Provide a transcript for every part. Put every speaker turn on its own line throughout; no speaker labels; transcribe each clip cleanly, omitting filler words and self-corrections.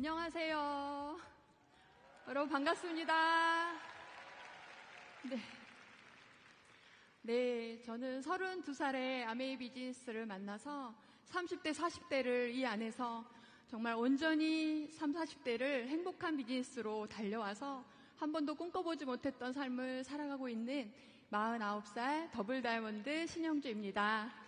안녕하세요. 여러분 반갑습니다. 네, 저는 32살의 아메이 비즈니스를 만나서 30대, 40대를 이 안에서 정말 온전히 30, 40대를 행복한 비즈니스로 달려와서 한 번도 꿈꿔보지 못했던 삶을 살아가고 있는 49살 더블 다이아몬드 신영주입니다.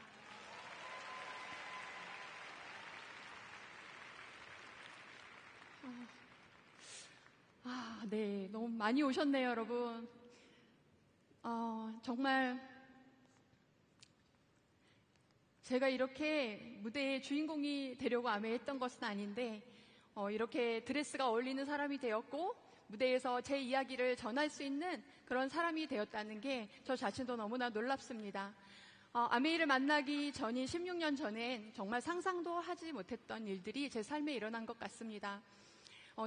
네, 너무 많이 오셨네요, 여러분. 정말 제가 이렇게 무대의 주인공이 되려고 아메했던 것은 아닌데 이렇게 드레스가 어울리는 사람이 되었고 무대에서 제 이야기를 전할 수 있는 그런 사람이 되었다는 게 저 자신도 너무나 놀랍습니다. 아메이를 만나기 전인 16년 전엔 정말 상상도 하지 못했던 일들이 제 삶에 일어난 것 같습니다.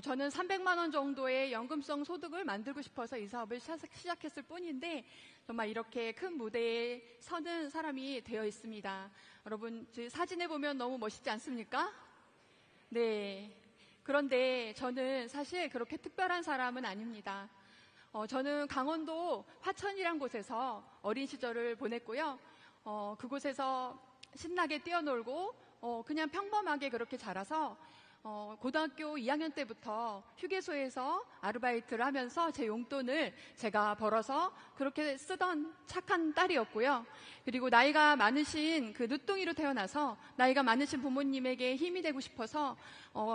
저는 300만 원 정도의 연금성 소득을 만들고 싶어서 이 사업을 시작했을 뿐인데 정말 이렇게 큰 무대에 서는 사람이 되어 있습니다. 여러분 사진에 보면 너무 멋있지 않습니까? 네. 그런데 저는 사실 그렇게 특별한 사람은 아닙니다. 저는 강원도 화천이란 곳에서 어린 시절을 보냈고요. 그곳에서 신나게 뛰어놀고 그냥 평범하게 그렇게 자라서 고등학교 2학년 때부터 휴게소에서 아르바이트를 하면서 제 용돈을 제가 벌어서 그렇게 쓰던 착한 딸이었고요. 그리고 나이가 많으신 그 늦둥이로 태어나서 나이가 많으신 부모님에게 힘이 되고 싶어서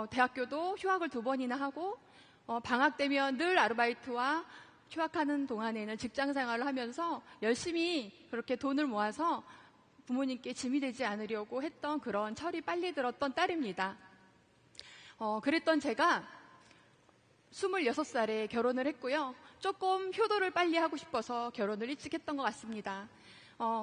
대학교도 휴학을 2번이나 하고 방학 되면 늘 아르바이트와 휴학하는 동안에는 직장 생활을 하면서 열심히 그렇게 돈을 모아서 부모님께 짐이 되지 않으려고 했던 그런 철이 빨리 들었던 딸입니다. 그랬던 제가 26살에 결혼을 했고요. 조금 효도를 빨리 하고 싶어서 결혼을 일찍 했던 것 같습니다.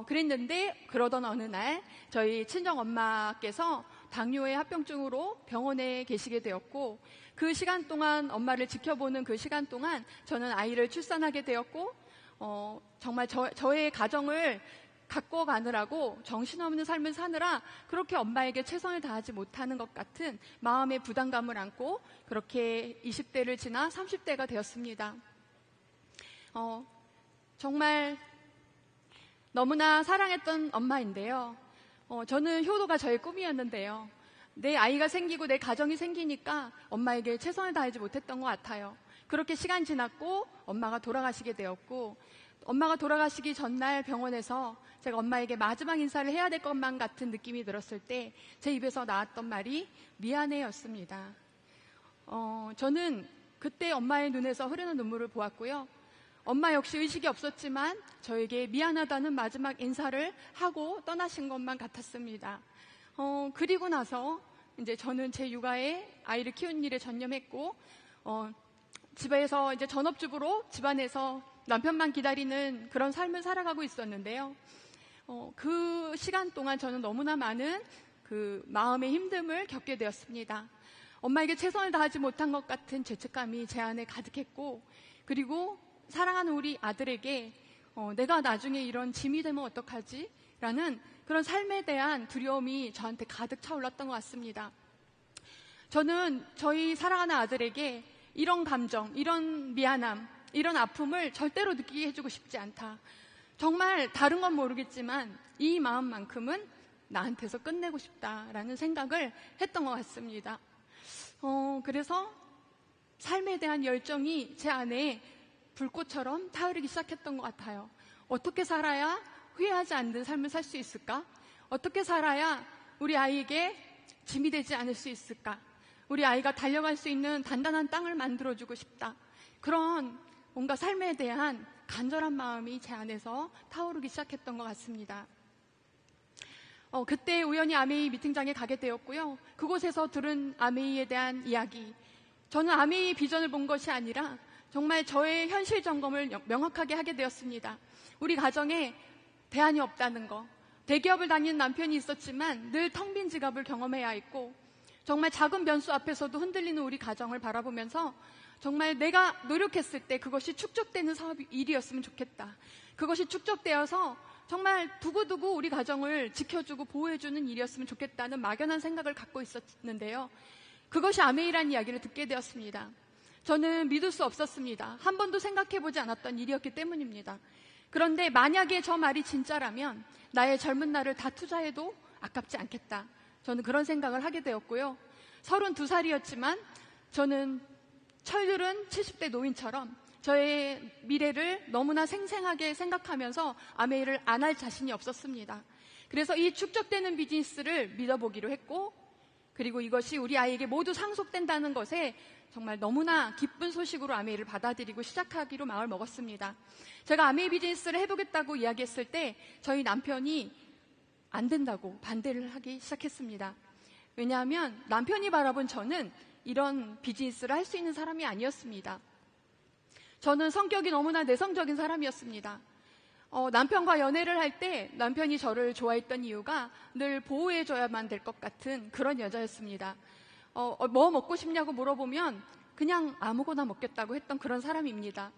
그랬는데 그러던 어느 날 저희 친정엄마께서 당뇨의 합병증으로 병원에 계시게 되었고 그 시간 동안 엄마를 지켜보는 그 시간 동안 저는 아이를 출산하게 되었고 정말 저의 가정을 갖고 가느라고 정신없는 삶을 사느라 그렇게 엄마에게 최선을 다하지 못하는 것 같은 마음의 부담감을 안고 그렇게 20대를 지나 30대가 되었습니다. 정말 너무나 사랑했던 엄마인데요. 저는 효도가 저의 꿈이었는데요. 내 아이가 생기고 내 가정이 생기니까 엄마에게 최선을 다하지 못했던 것 같아요. 그렇게 시간 지났고 엄마가 돌아가시게 되었고 엄마가 돌아가시기 전날 병원에서 제가 엄마에게 마지막 인사를 해야 될 것만 같은 느낌이 들었을 때 제 입에서 나왔던 말이 미안해였습니다. 저는 그때 엄마의 눈에서 흐르는 눈물을 보았고요. 엄마 역시 의식이 없었지만 저에게 미안하다는 마지막 인사를 하고 떠나신 것만 같았습니다. 그리고 나서 이제 저는 제 육아에 아이를 키우는 일에 전념했고 집에서 이제 전업주부로 집안에서 남편만 기다리는 그런 삶을 살아가고 있었는데요. 그 시간 동안 저는 너무나 많은 그 마음의 힘듦을 겪게 되었습니다. 엄마에게 최선을 다하지 못한 것 같은 죄책감이 제 안에 가득했고 그리고 사랑하는 우리 아들에게 내가 나중에 이런 짐이 되면 어떡하지? 라는 그런 삶에 대한 두려움이 저한테 가득 차올랐던 것 같습니다. 저는 저희 사랑하는 아들에게 이런 감정, 이런 미안함, 이런 아픔을 절대로 느끼게 해주고 싶지 않다. 정말 다른 건 모르겠지만 이 마음만큼은 나한테서 끝내고 싶다라는 생각을 했던 것 같습니다. 그래서 삶에 대한 열정이 제 안에 불꽃처럼 타오르기 시작했던 것 같아요. 어떻게 살아야 후회하지 않는 삶을 살 수 있을까? 어떻게 살아야 우리 아이에게 짐이 되지 않을 수 있을까? 우리 아이가 달려갈 수 있는 단단한 땅을 만들어주고 싶다. 그런 뭔가 삶에 대한 간절한 마음이 제 안에서 타오르기 시작했던 것 같습니다. 그때 우연히 아메이 미팅장에 가게 되었고요. 그곳에서 들은 아메이에 대한 이야기. 저는 아메이의 비전을 본 것이 아니라 정말 저의 현실 점검을 명확하게 하게 되었습니다. 우리 가정에 대안이 없다는 거. 대기업을 다니는 남편이 있었지만 늘 텅 빈 지갑을 경험해야 했고 정말 작은 변수 앞에서도 흔들리는 우리 가정을 바라보면서 정말 내가 노력했을 때 그것이 축적되는 일이었으면 좋겠다. 그것이 축적되어서 정말 두고두고 우리 가정을 지켜주고 보호해주는 일이었으면 좋겠다는 막연한 생각을 갖고 있었는데요. 그것이 아메이라는 이야기를 듣게 되었습니다. 저는 믿을 수 없었습니다. 한 번도 생각해보지 않았던 일이었기 때문입니다. 그런데 만약에 저 말이 진짜라면 나의 젊은 날을 다 투자해도 아깝지 않겠다. 저는 그런 생각을 하게 되었고요. 32살이었지만 저는 철들은 70대 노인처럼 저의 미래를 너무나 생생하게 생각하면서 아메이를 안 할 자신이 없었습니다. 그래서 이 축적되는 비즈니스를 믿어보기로 했고, 그리고 이것이 우리 아이에게 모두 상속된다는 것에 정말 너무나 기쁜 소식으로 아메이를 받아들이고 시작하기로 마음을 먹었습니다. 제가 아메이 비즈니스를 해보겠다고 이야기했을 때 저희 남편이 안 된다고 반대를 하기 시작했습니다. 왜냐하면 남편이 바라본 저는 이런 비즈니스를 할 수 있는 사람이 아니었습니다. 저는 성격이 너무나 내성적인 사람이었습니다. 남편과 연애를 할 때 남편이 저를 좋아했던 이유가 늘 보호해줘야만 될 것 같은 그런 여자였습니다. 뭐 먹고 싶냐고 물어보면 그냥 아무거나 먹겠다고 했던 그런 사람입니다.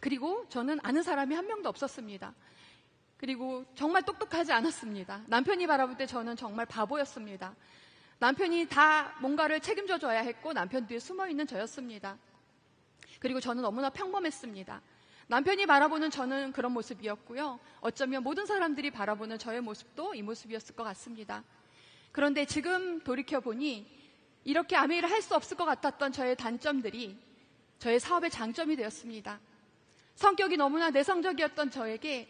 그리고 저는 아는 사람이 한 명도 없었습니다. 그리고 정말 똑똑하지 않았습니다. 남편이 바라볼 때 저는 정말 바보였습니다. 남편이 다 뭔가를 책임져 줘야 했고 남편 뒤에 숨어있는 저였습니다. 그리고 저는 너무나 평범했습니다. 남편이 바라보는 저는 그런 모습이었고요. 어쩌면 모든 사람들이 바라보는 저의 모습도 이 모습이었을 것 같습니다. 그런데 지금 돌이켜보니 이렇게 아메이를 할 수 없을 것 같았던 저의 단점들이 저의 사업의 장점이 되었습니다. 성격이 너무나 내성적이었던 저에게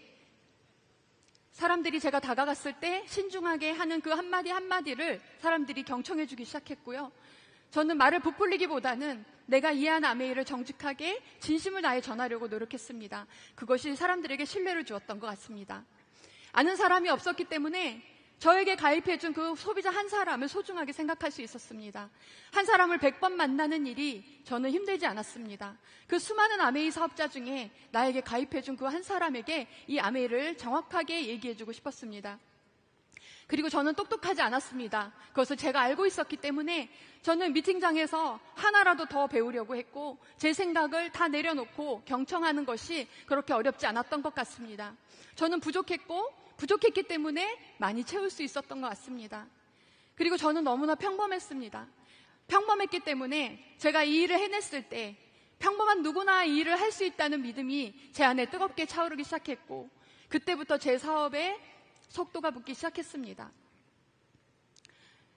사람들이 제가 다가갔을 때 신중하게 하는 그 한마디 한마디를 사람들이 경청해 주기 시작했고요. 저는 말을 부풀리기보다는 내가 이해한 아메이를 정직하게 진심을 다해 전하려고 노력했습니다. 그것이 사람들에게 신뢰를 주었던 것 같습니다. 아는 사람이 없었기 때문에 저에게 가입해준 그 소비자 한 사람을 소중하게 생각할 수 있었습니다. 한 사람을 100번 만나는 일이 저는 힘들지 않았습니다. 그 수많은 아메이 사업자 중에 나에게 가입해준 그 한 사람에게 이 아메이를 정확하게 얘기해주고 싶었습니다. 그리고 저는 똑똑하지 않았습니다. 그것을 제가 알고 있었기 때문에 저는 미팅장에서 하나라도 더 배우려고 했고 제 생각을 다 내려놓고 경청하는 것이 그렇게 어렵지 않았던 것 같습니다. 저는 부족했기 때문에 많이 채울 수 있었던 것 같습니다. 그리고 저는 너무나 평범했습니다. 평범했기 때문에 제가 이 일을 해냈을 때 평범한 누구나 이 일을 할 수 있다는 믿음이 제 안에 뜨겁게 차오르기 시작했고 그때부터 제 사업에 속도가 붙기 시작했습니다.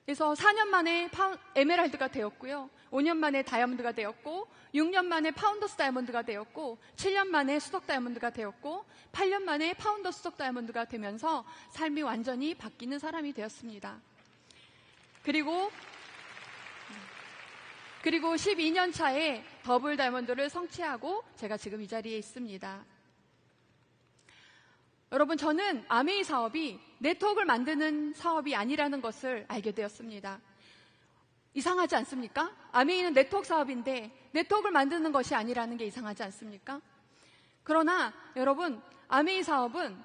그래서 4년 만에 에메랄드가 되었고요. 5년 만에 다이아몬드가 되었고 6년 만에 파운더스 다이아몬드가 되었고 7년 만에 수석 다이아몬드가 되었고 8년 만에 파운더 수석 다이아몬드가 되면서 삶이 완전히 바뀌는 사람이 되었습니다. 그리고 12년 차에 더블 다이아몬드를 성취하고 제가 지금 이 자리에 있습니다. 여러분, 저는 아메이 사업이 네트워크를 만드는 사업이 아니라는 것을 알게 되었습니다. 이상하지 않습니까? 아메이는 네트워크 사업인데 네트워크를 만드는 것이 아니라는 게 이상하지 않습니까? 그러나 여러분, 아메이 사업은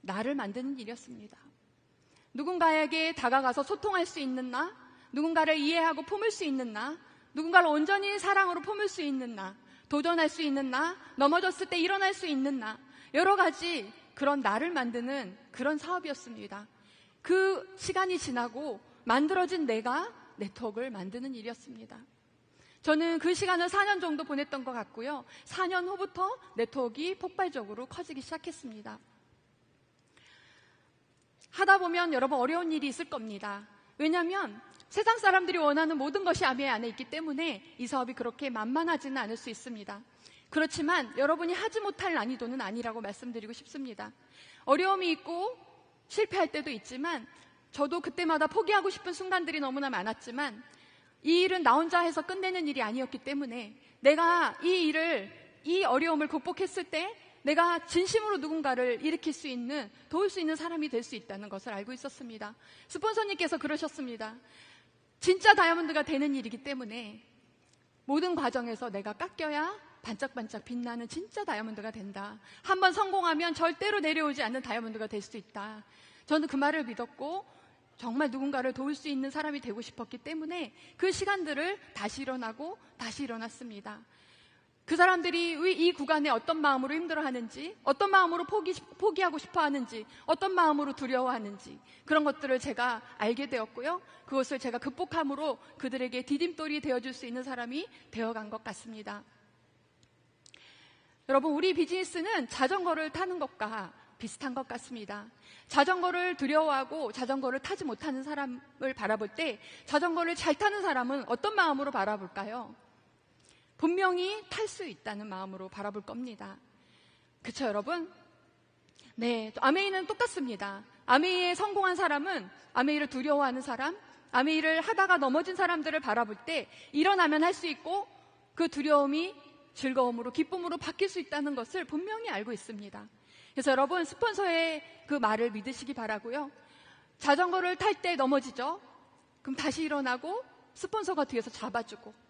나를 만드는 일이었습니다. 누군가에게 다가가서 소통할 수 있는 나, 누군가를 이해하고 품을 수 있는 나, 누군가를 온전히 사랑으로 품을 수 있는 나, 도전할 수 있는 나, 넘어졌을 때 일어날 수 있는 나, 여러 가지 그런 나를 만드는 그런 사업이었습니다. 그 시간이 지나고 만들어진 내가 네트워크를 만드는 일이었습니다. 저는 그 시간을 4년 정도 보냈던 것 같고요. 4년 후부터 네트워크가 폭발적으로 커지기 시작했습니다. 하다 보면 여러분 어려운 일이 있을 겁니다. 왜냐하면 세상 사람들이 원하는 모든 것이 아메이 안에 있기 때문에 이 사업이 그렇게 만만하지는 않을 수 있습니다. 그렇지만 여러분이 하지 못할 난이도는 아니라고 말씀드리고 싶습니다. 어려움이 있고 실패할 때도 있지만 저도 그때마다 포기하고 싶은 순간들이 너무나 많았지만 이 일은 나 혼자 해서 끝내는 일이 아니었기 때문에 내가 이 어려움을 극복했을 때 내가 진심으로 누군가를 일으킬 수 있는, 도울 수 있는 사람이 될 수 있다는 것을 알고 있었습니다. 스폰서님께서 그러셨습니다. 진짜 다이아몬드가 되는 일이기 때문에 모든 과정에서 내가 깎여야 반짝반짝 빛나는 진짜 다이아몬드가 된다. 한번 성공하면 절대로 내려오지 않는 다이아몬드가 될 수 있다. 저는 그 말을 믿었고 정말 누군가를 도울 수 있는 사람이 되고 싶었기 때문에 그 시간들을 다시 일어나고 다시 일어났습니다. 그 사람들이 이 구간에 어떤 마음으로 힘들어하는지, 어떤 마음으로 포기하고 싶어 하는지, 어떤 마음으로 두려워하는지, 그런 것들을 제가 알게 되었고요. 그것을 제가 극복함으로 그들에게 디딤돌이 되어줄 수 있는 사람이 되어간 것 같습니다. 여러분, 우리 비즈니스는 자전거를 타는 것과 비슷한 것 같습니다. 자전거를 두려워하고 자전거를 타지 못하는 사람을 바라볼 때 자전거를 잘 타는 사람은 어떤 마음으로 바라볼까요? 분명히 탈 수 있다는 마음으로 바라볼 겁니다. 그쵸, 여러분? 네, 아메이는 똑같습니다. 아메이에 성공한 사람은 아메이를 두려워하는 사람, 아메이를 하다가 넘어진 사람들을 바라볼 때 일어나면 할 수 있고 그 두려움이 즐거움으로, 기쁨으로 바뀔 수 있다는 것을 분명히 알고 있습니다. 그래서 여러분, 스폰서의 그 말을 믿으시기 바라고요. 자전거를 탈 때 넘어지죠? 그럼 다시 일어나고 스폰서가 뒤에서 잡아주고,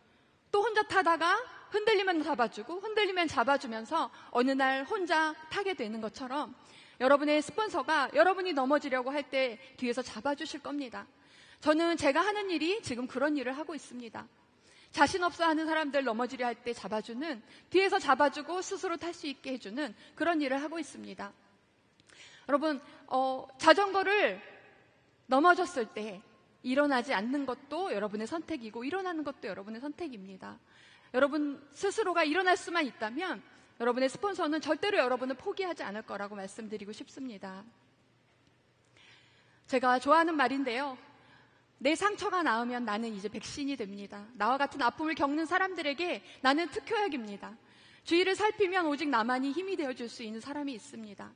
또 혼자 타다가 흔들리면 잡아주고, 흔들리면 잡아주면서 어느 날 혼자 타게 되는 것처럼 여러분의 스폰서가 여러분이 넘어지려고 할 때 뒤에서 잡아주실 겁니다. 저는 제가 하는 일이 지금 그런 일을 하고 있습니다. 자신 없어 하는 사람들 넘어지려 할 때 잡아주는, 뒤에서 잡아주고 스스로 탈 수 있게 해주는 그런 일을 하고 있습니다. 여러분, 자전거를 넘어졌을 때 일어나지 않는 것도 여러분의 선택이고 일어나는 것도 여러분의 선택입니다. 여러분 스스로가 일어날 수만 있다면 여러분의 스폰서는 절대로 여러분을 포기하지 않을 거라고 말씀드리고 싶습니다. 제가 좋아하는 말인데요. 내 상처가 나으면 나는 이제 백신이 됩니다. 나와 같은 아픔을 겪는 사람들에게 나는 특효약입니다. 주위를 살피면 오직 나만이 힘이 되어줄 수 있는 사람이 있습니다.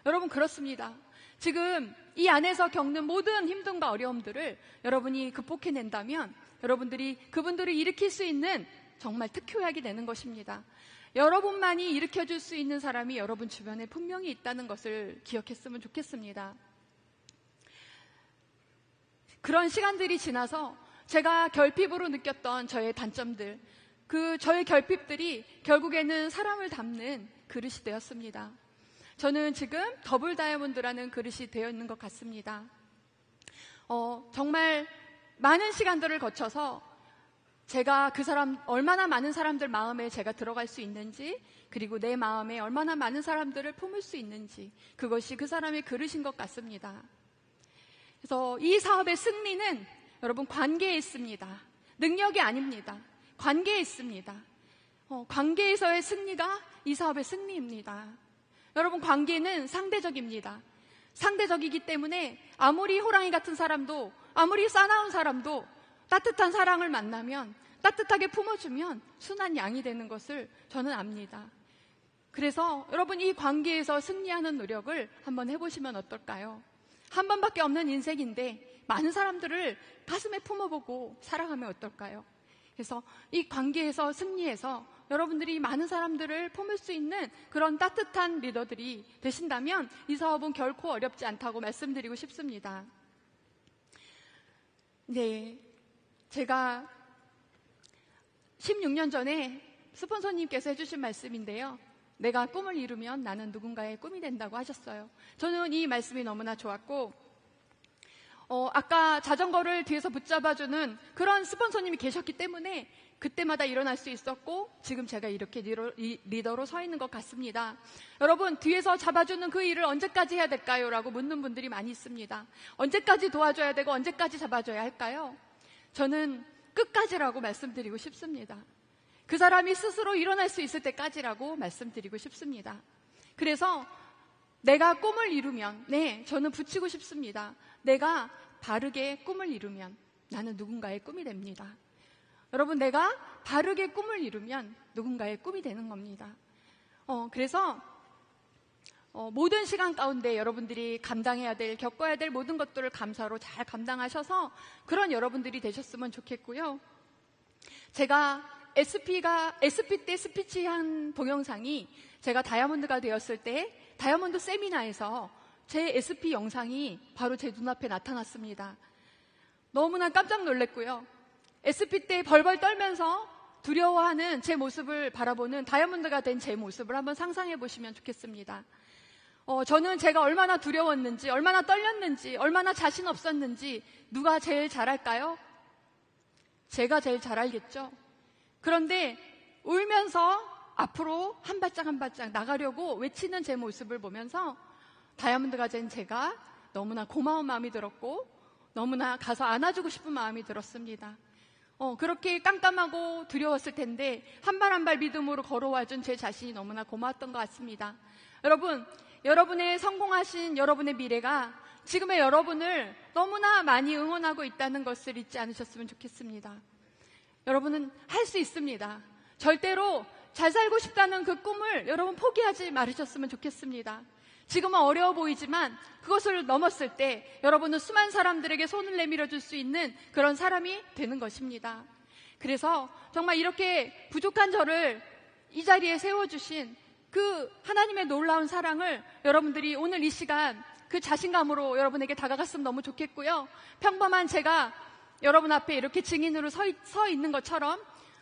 여러분, 그렇습니다. 지금 이 안에서 겪는 모든 힘듦과 어려움들을 여러분이 극복해낸다면 여러분들이 그분들을 일으킬 수 있는 정말 특효약이 되는 것입니다. 여러분만이 일으켜줄 수 있는 사람이 여러분 주변에 분명히 있다는 것을 기억했으면 좋겠습니다. 그런 시간들이 지나서 제가 결핍으로 느꼈던 저의 단점들, 저의 결핍들이 결국에는 사람을 담는 그릇이 되었습니다. 저는 지금 더블 다이아몬드라는 그릇이 되어 있는 것 같습니다. 정말 많은 시간들을 거쳐서 제가 얼마나 많은 사람들 마음에 제가 들어갈 수 있는지, 그리고 내 마음에 얼마나 많은 사람들을 품을 수 있는지, 그것이 그 사람의 그릇인 것 같습니다. 그래서 이 사업의 승리는 여러분 관계에 있습니다. 능력이 아닙니다. 관계에 있습니다. 관계에서의 승리가 이 사업의 승리입니다. 여러분, 관계는 상대적입니다. 상대적이기 때문에 아무리 호랑이 같은 사람도, 아무리 싸나운 사람도 따뜻한 사랑을 만나면, 따뜻하게 품어주면 순한 양이 되는 것을 저는 압니다. 그래서 여러분, 이 관계에서 승리하는 노력을 한번 해보시면 어떨까요? 한 번밖에 없는 인생인데 많은 사람들을 가슴에 품어보고 살아가면 어떨까요? 그래서 이 관계에서 승리해서 여러분들이 많은 사람들을 품을 수 있는 그런 따뜻한 리더들이 되신다면 이 사업은 결코 어렵지 않다고 말씀드리고 싶습니다. 네, 제가 16년 전에 스폰서님께서 해주신 말씀인데요. 내가 꿈을 이루면 나는 누군가의 꿈이 된다고 하셨어요. 저는 이 말씀이 너무나 좋았고, 아까 자전거를 뒤에서 붙잡아주는 그런 스폰서님이 계셨기 때문에 그때마다 일어날 수 있었고, 지금 제가 이렇게 리더로 서 있는 것 같습니다. 여러분, 뒤에서 잡아주는 그 일을 언제까지 해야 될까요? 라고 묻는 분들이 많이 있습니다. 언제까지 도와줘야 되고 언제까지 잡아줘야 할까요? 저는 끝까지라고 말씀드리고 싶습니다. 그 사람이 스스로 일어날 수 있을 때까지라고 말씀드리고 싶습니다. 그래서 내가 꿈을 이루면, 저는 붙이고 싶습니다. 내가 바르게 꿈을 이루면 나는 누군가의 꿈이 됩니다. 여러분, 내가 바르게 꿈을 이루면 누군가의 꿈이 되는 겁니다. 그래서 모든 시간 가운데 여러분들이 감당해야 될, 겪어야 될 모든 것들을 감사로 잘 감당하셔서 그런 여러분들이 되셨으면 좋겠고요. 제가 SP 때 스피치한 동영상이 제가 다이아몬드가 되었을 때 다이아몬드 세미나에서 제 SP 영상이 바로 제 눈앞에 나타났습니다. 너무나 깜짝 놀랐고요. SP 때 벌벌 떨면서 두려워하는 제 모습을 바라보는 다이아몬드가 된 제 모습을 한번 상상해 보시면 좋겠습니다. 저는 제가 얼마나 두려웠는지, 얼마나 떨렸는지, 얼마나 자신 없었는지 누가 제일 잘 알까요? 제가 제일 잘 알겠죠. 그런데 울면서 앞으로 한 발짝 한 발짝 나가려고 외치는 제 모습을 보면서 다이아몬드가 된 제가 너무나 고마운 마음이 들었고 너무나 가서 안아주고 싶은 마음이 들었습니다. 그렇게 깜깜하고 두려웠을 텐데 한 발 한 발 믿음으로 걸어와준 제 자신이 너무나 고마웠던 것 같습니다. 여러분, 여러분의 성공하신 여러분의 미래가 지금의 여러분을 너무나 많이 응원하고 있다는 것을 잊지 않으셨으면 좋겠습니다. 여러분은 할 수 있습니다. 절대로 잘 살고 싶다는 그 꿈을 여러분 포기하지 말으셨으면 좋겠습니다. 지금은 어려워 보이지만 그것을 넘었을 때 여러분은 수많은 사람들에게 손을 내밀어 줄 수 있는 그런 사람이 되는 것입니다. 그래서 정말 이렇게 부족한 저를 이 자리에 세워주신 그 하나님의 놀라운 사랑을 여러분들이 오늘 이 시간 그 자신감으로 여러분에게 다가갔으면 너무 좋겠고요. 평범한 제가 여러분 앞에 이렇게 증인으로 서 있는 것처럼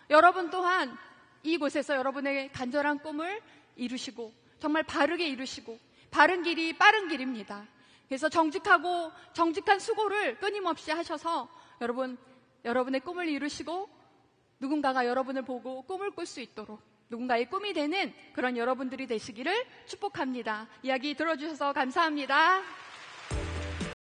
여러분 또한 이곳에서 여러분의 간절한 꿈을 이루시고 정말 바르게 이루시고 바른 길이 빠른 길입니다. 그래서 정직한 수고를 끊임없이 하셔서 여러분의 꿈을 이루시고 누군가가 여러분을 보고 꿈을 꿀 수 있도록 누군가의 꿈이 되는 그런 여러분들이 되시기를 축복합니다. 이야기 들어주셔서 감사합니다.